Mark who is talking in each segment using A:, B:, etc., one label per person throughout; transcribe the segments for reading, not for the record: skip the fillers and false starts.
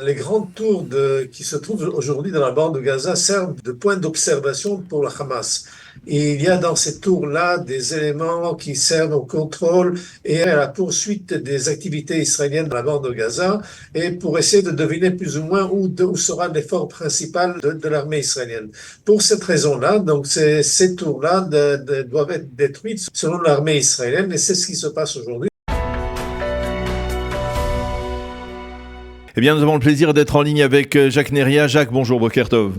A: les grandes tours qui se trouvent aujourd'hui dans la bande de Gaza servent de point d'observation pour le Hamas. Et il y a dans ces tours-là des éléments qui servent au contrôle et à la poursuite des activités israéliennes dans la bande de Gaza et pour essayer de deviner plus ou moins où sera l'effort principal de l'armée israélienne. Pour cette raison-là, donc ces tours-là doivent être détruites selon l'armée israélienne et c'est ce qui se passe aujourd'hui.
B: Eh bien, nous avons le plaisir d'être en ligne avec Jacques Neria. Jacques, bonjour, Boker Tov.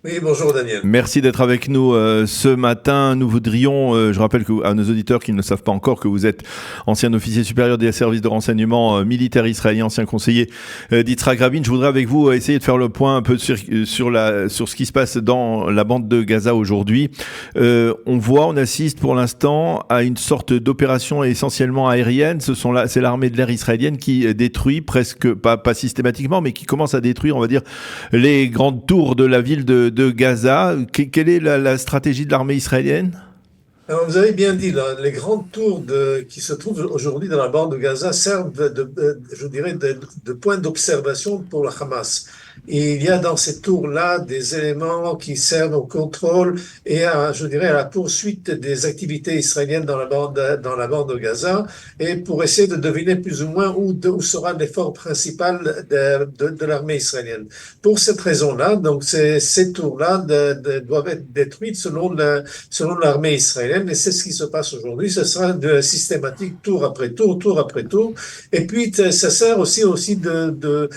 A: Oui, bonjour Daniel.
B: Merci d'être avec nous ce matin. Nous voudrions, je rappelle à nos auditeurs qui ne le savent pas encore, que vous êtes ancien officier supérieur des services de renseignement militaire israélien, ancien conseiller d'Yitzhak Rabin. Je voudrais avec vous essayer de faire le point un peu sur ce qui se passe dans la bande de Gaza aujourd'hui. On assiste pour l'instant à une sorte d'opération essentiellement aérienne. C'est l'armée de l'air israélienne qui détruit presque, pas systématiquement, mais qui commence à détruire, on va dire, les grandes tours de la ville de Gaza. Quelle est la stratégie de l'armée israélienne ?
A: Alors, vous avez bien dit, là, les grandes tours qui se trouvent aujourd'hui dans la bande de Gaza servent de point d'observation pour le Hamas. Et il y a dans ces tours-là des éléments qui servent au contrôle et à la poursuite des activités israéliennes dans la bande de Gaza et pour essayer de deviner plus ou moins où sera l'effort principal de l'armée israélienne. Pour cette raison-là, donc ces tours-là doivent être détruites selon l'armée israélienne et c'est ce qui se passe aujourd'hui. Ce sera systématique tour après tour. Et puis ça sert aussi de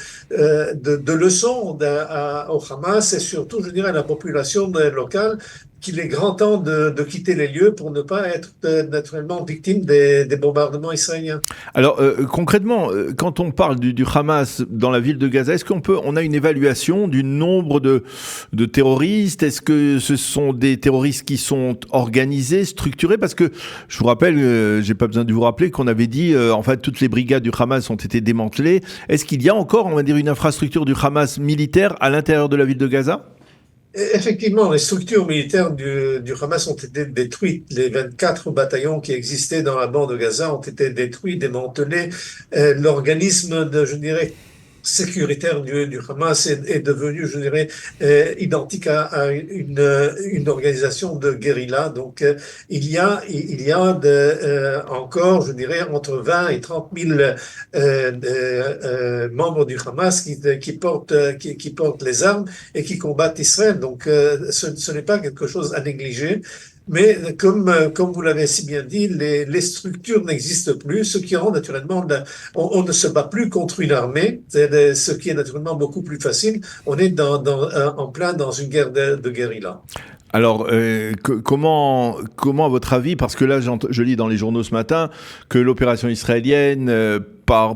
A: leçon au Hamas et surtout, je dirais, à la population locale qu'il est grand temps de quitter les lieux pour ne pas être naturellement victime des bombardements israéliens.
B: Alors concrètement, quand on parle du Hamas dans la ville de Gaza, est-ce on a une évaluation du nombre de terroristes ? Est-ce que ce sont des terroristes qui sont organisés, structurés ? Parce que je vous rappelle, j'ai pas besoin de vous rappeler qu'on avait dit en fait toutes les brigades du Hamas ont été démantelées. Est-ce qu'il y a encore, on va dire, une infrastructure du Hamas militaire à l'intérieur de la ville de Gaza ?
A: Effectivement, les structures militaires du Hamas ont été détruites. Les 24 bataillons qui existaient dans la bande de Gaza ont été détruits, démantelés. L'organisme sécuritaire du Hamas est devenu, identique à une organisation de guérilla. Donc, il y a encore, entre 20 et 30 000 membres du Hamas qui portent les armes et qui combattent Israël. Donc, ce n'est pas quelque chose à négliger. Mais comme vous l'avez si bien dit, les structures n'existent plus, ce qui rend naturellement, on ne se bat plus contre une armée, ce qui est naturellement beaucoup plus facile. On est en plein dans une guerre de guérilla.
B: Alors, comment à votre avis, parce que là, je lis dans les journaux ce matin que l'opération israélienne,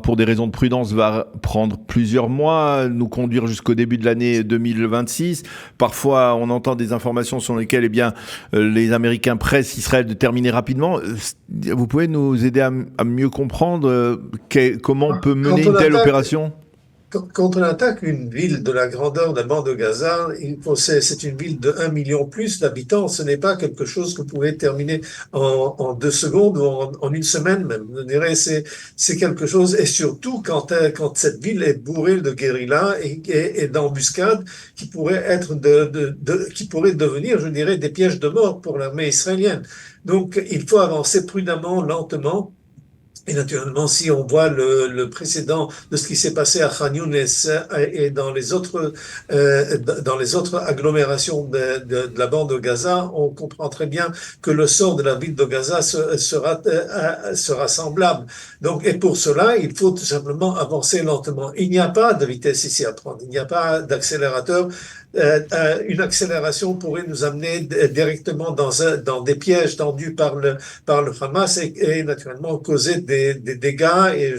B: pour des raisons de prudence, va prendre plusieurs mois, nous conduire jusqu'au début de l'année 2026. Parfois, on entend des informations sur lesquelles, les Américains pressent Israël de terminer rapidement. Vous pouvez nous aider à mieux comprendre comment on peut mener une telle opération ?
A: Quand on attaque une ville de la grandeur de la bande de Gaza, c'est une ville de 1 million plus d'habitants. Ce n'est pas quelque chose que vous pouvez terminer en 2 secondes ou en une semaine même. Je dirais, c'est quelque chose, et surtout quand cette ville est bourrée de guérillas et d'embuscades qui pourraient qui pourraient devenir, des pièges de mort pour l'armée israélienne. Donc, il faut avancer prudemment, lentement. Et naturellement, si on voit le précédent de ce qui s'est passé à Khan Younes et dans les autres agglomérations de la bande de Gaza, on comprend très bien que le sort de la ville de Gaza sera semblable. Donc, et pour cela, il faut tout simplement avancer lentement. Il n'y a pas de vitesse ici à prendre. Il n'y a pas d'accélérateur. Une accélération pourrait nous amener directement dans des pièges tendus par le Hamas et naturellement causer des dégâts et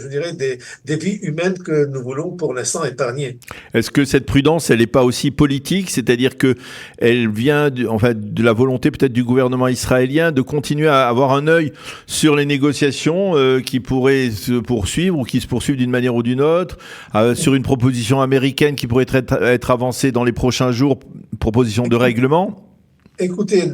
A: des vies humaines que nous voulons pour l'instant épargner.
B: Est-ce que cette prudence, elle n'est pas aussi politique, c'est-à-dire que elle vient de la volonté peut-être du gouvernement israélien de continuer à avoir un œil sur les négociations qui pourraient se poursuivre ou qui se poursuivent d'une manière ou d'une autre, sur une proposition américaine qui pourrait être avancée dans les prochains jours, proposition de règlement?
A: Écoutez,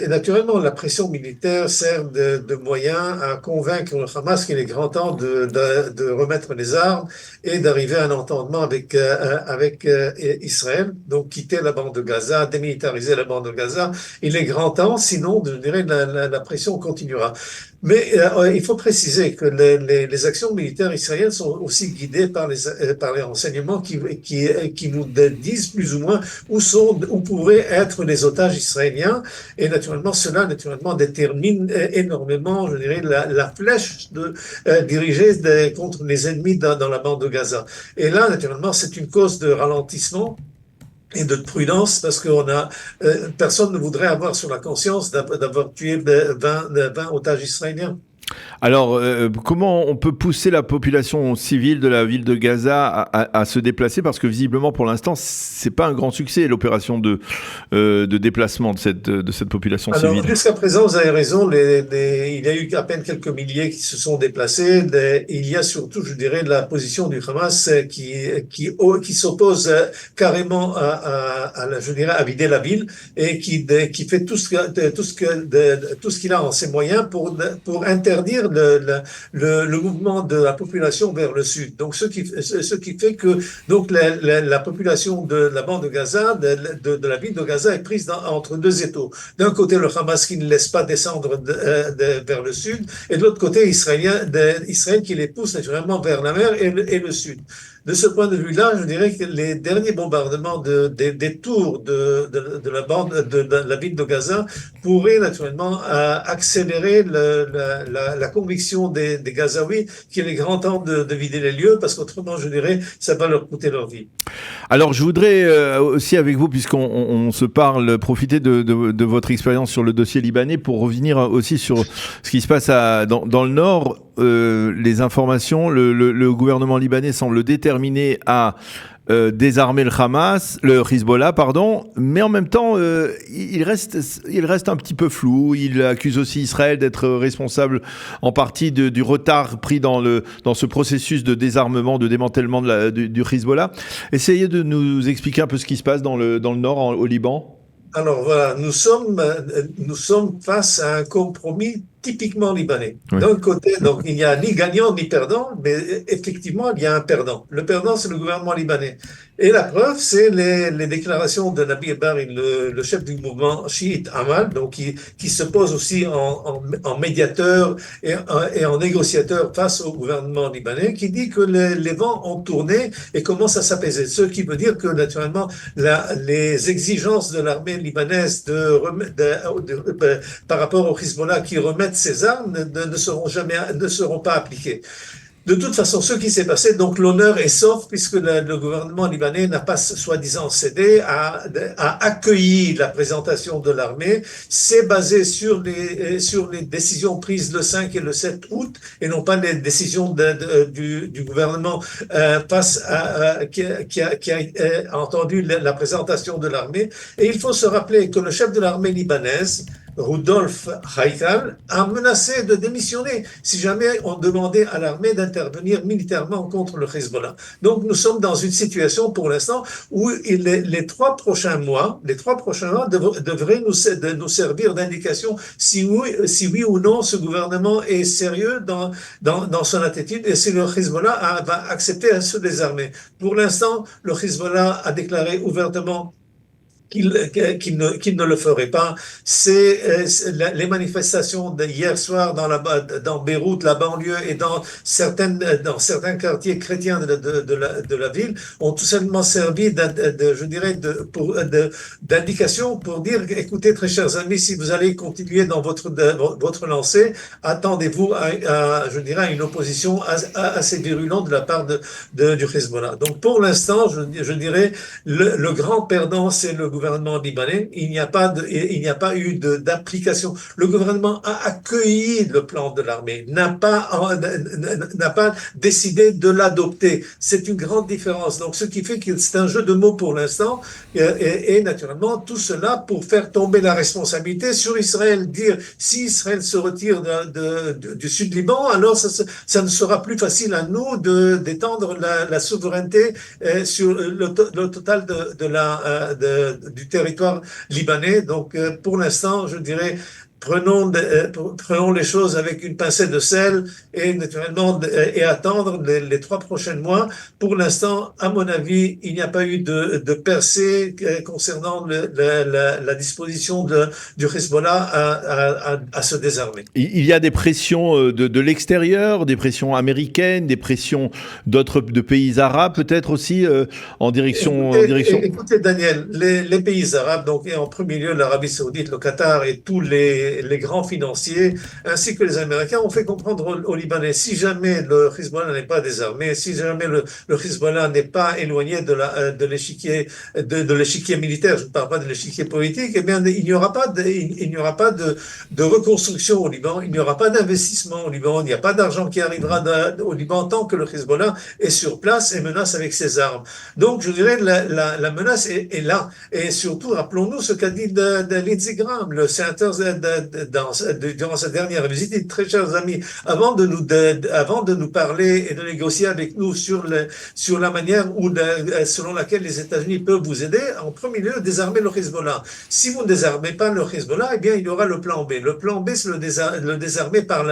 A: naturellement, la pression militaire sert de moyen à convaincre le Hamas qu'il est grand temps de remettre les armes et d'arriver à un entendement avec Israël, donc quitter la bande de Gaza, démilitariser la bande de Gaza. Il est grand temps, sinon, je dirais, la pression continuera. Mais il faut préciser que les actions militaires israéliennes sont aussi guidées par les renseignements qui nous disent plus ou moins où pourraient être les otages israéliens. Et naturellement, cela naturellement détermine énormément, je dirais, la flèche dirigée contre les ennemis dans la bande de Gaza. Et là, naturellement, c'est une cause de ralentissement et de prudence parce personne ne voudrait avoir sur la conscience d'avoir tué 20 otages israéliens.
B: Alors, comment on peut pousser la population civile de la ville de Gaza à se déplacer? Parce que visiblement, pour l'instant, c'est pas un grand succès, l'opération de déplacement de cette population civile.
A: Alors, jusqu'à présent, vous avez raison, il y a eu à peine quelques milliers qui se sont déplacés. Il y a surtout, je dirais, la position du Hamas qui s'oppose carrément je dirais, à vider la ville et qui fait tout ce qu'il a en ses moyens pour interdire le mouvement de la population vers le sud. Donc, ce qui fait que donc la population de la bande de Gaza, de la ville de Gaza, est prise entre deux étaux. D'un côté, le Hamas qui ne laisse pas descendre vers le sud, et de l'autre côté, Israël qui les pousse naturellement vers la mer et le sud. De ce point de vue-là, je dirais que les derniers bombardements des tours de la bande de la ville de Gaza pourraient naturellement accélérer la conviction des Gazaouis qu'il est grand temps de vider les lieux, parce qu'autrement, je dirais, ça va leur coûter leur vie.
B: Alors, je voudrais aussi avec vous, puisqu'on se parle, profiter de votre expérience sur le dossier libanais pour revenir aussi sur ce qui se passe dans le nord. Les informations, le gouvernement libanais semble déterminé à désarmer le Hamas, le Hezbollah, pardon, mais en même temps, il reste un petit peu flou. Il accuse aussi Israël d'être responsable en partie du retard pris dans ce processus de désarmement, de démantèlement du Hezbollah. Essayez de nous expliquer un peu ce qui se passe dans le nord, au Liban.
A: Alors voilà, nous sommes face à un compromis typiquement libanais.
B: Oui.
A: D'un côté, donc, il n'y a ni gagnant ni perdant, mais effectivement, il y a un perdant. Le perdant, c'est le gouvernement libanais. Et la preuve, c'est les déclarations de Nabi Berri, le chef du mouvement chiite Amal, donc qui se pose aussi en médiateur et en négociateur face au gouvernement libanais, qui dit que les vents ont tourné et commencent à s'apaiser. Ce qui veut dire que, naturellement, les exigences de l'armée libanaise par rapport au Hezbollah qui remettent ses armes ne seront pas appliquées. De toute façon, ce qui s'est passé, donc l'honneur est sauf puisque le gouvernement libanais n'a pas soi-disant cédé, a accueilli la présentation de l'armée. C'est basé sur les décisions prises le 5 et le 7 août et non pas les décisions du gouvernement qui a entendu la présentation de l'armée. Et il faut se rappeler que le chef de l'armée libanaise, Rudolf Haïkal, a menacé de démissionner si jamais on demandait à l'armée d'intervenir militairement contre le Hezbollah. Donc nous sommes dans une situation pour l'instant où les 3 prochains mois devraient nous servir d'indication si oui ou non ce gouvernement est sérieux dans son attitude et si le Hezbollah va accepter à se désarmer. Pour l'instant, le Hezbollah a déclaré ouvertement qu'il ne le ferait pas. Les manifestations d'hier soir dans Beyrouth, la banlieue et dans certains quartiers chrétiens de la ville ont tout simplement servi d'indication pour dire, écoutez, très chers amis, si vous allez continuer dans votre lancée, attendez-vous je dirais, à une opposition assez virulente de la part du Hezbollah. Donc, pour l'instant, je dirais, le grand perdant, c'est le gouvernement libanais. Il n'y a pas eu d'application. Le gouvernement a accueilli le plan de l'armée, n'a pas décidé de l'adopter. C'est une grande différence. Donc, ce qui fait que c'est un jeu de mots pour l'instant, et naturellement, tout cela pour faire tomber la responsabilité sur Israël, dire si Israël se retire du sud Liban, alors ça ne sera plus facile à nous d'étendre la souveraineté sur le total du territoire libanais. Donc, pour l'instant, je dirais, prenons les choses avec une pincée de sel et naturellement et attendre les 3 prochains mois. Pour l'instant, à mon avis, il n'y a pas eu de percée concernant la disposition du Hezbollah à se désarmer.
B: Il y a des pressions de l'extérieur, des pressions américaines, des pressions de pays arabes peut-être aussi en direction...
A: Écoutez, Daniel, les pays arabes, donc et en premier lieu l'Arabie Saoudite, le Qatar et tous les grands financiers, ainsi que les Américains, ont fait comprendre aux Libanais, si jamais le Hezbollah n'est pas désarmé, si jamais le Hezbollah n'est pas éloigné de l'échiquier militaire, je ne parle pas de l'échiquier politique, eh bien il n'y aura pas de reconstruction au Liban, il n'y aura pas d'investissement au Liban, il n'y a pas d'argent qui arrivera au Liban tant que le Hezbollah est sur place et menace avec ses armes. Donc, je dirais, la menace est là. Et surtout, rappelons-nous ce qu'a dit Lindsey Graham, le sénateur, durant sa dernière visite. Il dit, très chers amis, avant de nous parler et de négocier avec nous sur la manière selon laquelle les États-Unis peuvent vous aider, en premier lieu, désarmer le Hezbollah. Si vous ne désarmez pas le Hezbollah, eh bien, il y aura le plan B. Le plan B, c'est le désarmer par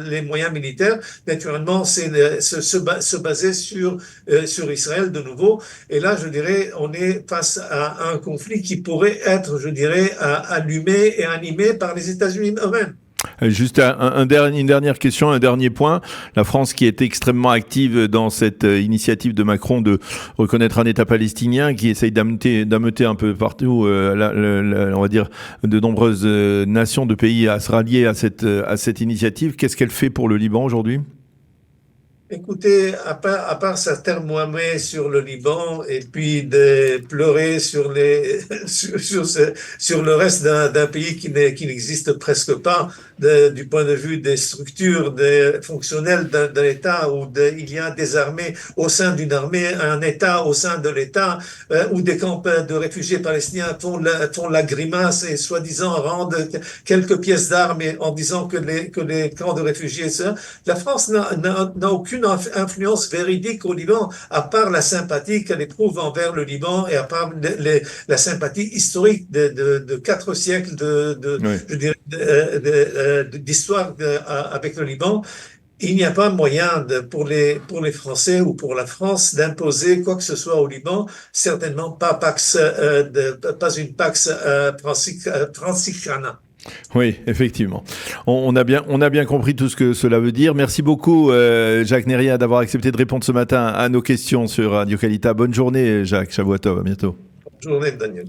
A: les moyens militaires. Naturellement, c'est se baser sur Israël de nouveau. Et là, je dirais, on est face à un conflit qui pourrait être, je dirais, allumé et animé par les États-Unis eux-mêmes.
B: Juste une dernière question, un dernier point. La France qui est extrêmement active dans cette initiative de Macron de reconnaître un État palestinien, qui essaye d'ameuter un peu partout, on va dire, de nombreuses nations de pays à se rallier à cette initiative. Qu'est-ce qu'elle fait pour le Liban aujourd'hui ?
A: Écoutez, à part s'atermoimer sur le Liban et puis de pleurer sur le reste d'un pays qui n'existe presque pas du point de vue des structures fonctionnelles d'un État où il y a des armées au sein d'une armée, un État au sein de l'État, où des camps de réfugiés palestiniens font la grimace et soi-disant rendent quelques pièces d'armes en disant que les camps de réfugiés, la France n'a aucune influence véridique au Liban, à part la sympathie qu'elle éprouve envers le Liban et à part la sympathie historique de 4 siècles je dirais, d'histoire avec le Liban. Il n'y a pas moyen pour les Français ou pour la France d'imposer quoi que ce soit au Liban, certainement pas une Pax Francicana.
B: Oui, effectivement. On a bien compris tout ce que cela veut dire. Merci beaucoup, Jacques Neria, d'avoir accepté de répondre ce matin à nos questions sur Radio Kalita. Bonne journée, Jacques Shavuot Tov. À bientôt.
A: Bonne journée, Daniel.